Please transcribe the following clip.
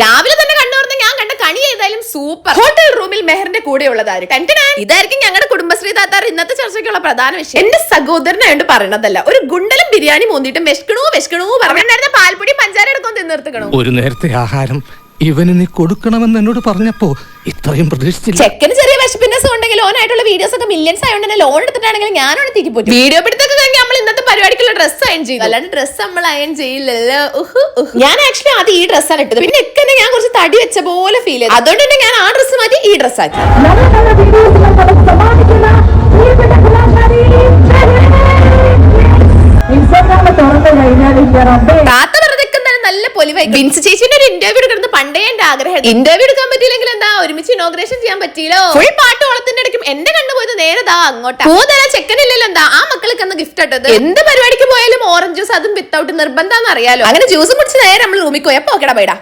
രാവിലെ തന്നെ കണ്ണുറന്ന് ഞാൻ കണ്ട കണി ഏതായാലും സൂപ്പർ. ഹോട്ടൽ റൂമിൽ മെഹറിന്റെ കൂടെ ഉള്ളതാര് ഇതായിരിക്കും ഞങ്ങളുടെ കുടുംബശ്രീ താത്താർ ഇന്നത്തെ ചർച്ചയ്ക്കുള്ള പ്രധാന വിഷയം. എന്റെ സഹോദരനായോണ്ട് പറയണതല്ല, ഒരു ഗുണ്ടലും ബിരിയാണി മൂന്നിട്ടും വിശക്കണു പറഞ്ഞിട്ടുണ്ടായിരുന്ന പാൽപ്പൊടി പഞ്ചാര എടുക്കും തിന്നിർത്തണം. ഒരു നേരത്തെ ആഹാരം ഇവന് നീ കൊടുക്കണമെന്ന് എന്നോട് പറഞ്ഞപ്പോ ഇത്രയും പ്രതീക്ഷിച്ചില്ല. ചെക്കന് ചെറിയ വിശപ്പിന്റെ ഉണ്ടെങ്കിൽ ലോനായിട്ടുള്ള വീഡിയോസ് ഒക്കെ മില്യൻസ് ആയതുകൊണ്ട് തന്നെ ലോൺ എടുത്തിട്ടാണെങ്കിൽ ഞാനാണ് തിരിപ്പോയി. വീഡിയോ പിടുത്തൊക്കെ കഴിഞ്ഞ് നമ്മൾ ഇന്നത്തെ പരിപാടിക്കുള്ള ഡ്രസ്സ് അയൺ ചെയ്തു. അല്ലാണ്ട് ഡ്രസ്സ് നമ്മൾ അയൺ ചെയ്യില്ലല്ലോ. ഞാൻ ആക്ച്വലി ആദ്യം ഈ ഡ്രസ്സാണ് ഇട്ടത്. പിന്നെ ഒക്കെ ഞാൻ കുറച്ച് തടി വെച്ച പോലെ ഫീൽ ചെയ്തു. അതുകൊണ്ട് തന്നെ ഞാൻ ആ ഡ്രസ്സ് മാറ്റി ഈ ഡ്രസ്സ് ആക്കി. നല്ല പൊലിവായി. ബിൻസ് ചേച്ചിന്റെ ഒരു ഇന്റർവ്യൂ എടുക്കുന്നത് പണ്ടേ എന്റെ ആഗ്രഹം. ഇന്റർവ്യൂ എടുക്കാൻ പറ്റിയില്ലെങ്കിൽ എന്താ, ഒരുമിച്ച് ഇനോഗ്രേഷൻ ചെയ്യാൻ പറ്റിയല്ലോ. ഫുൾ പാട്ട് ഓളത്തിന്റെ ഇടയ്ക്കും എന്റെ കണ്ടുപോയത് നേരെ അങ്ങോട്ടാ. പൂതല ചെക്കനില്ലല്ലോ എന്താ ആ മക്കൾക്ക് എന്ന് ഗിഫ്റ്റ് ഇട്ടത്. എന്ത് പരിപാടിക്ക് പോയാലും ഓറഞ്ച് ജ്യൂസ് അതും വിത്തൗട്ട് നിർബന്ധം അറിയാലോ. അങ്ങനെ ജ്യൂസ് കുടിച്ച് നേരെ നമ്മൾ റൂമിൽ പോയപ്പോ ഓക്കെടാ ബൈഡാ.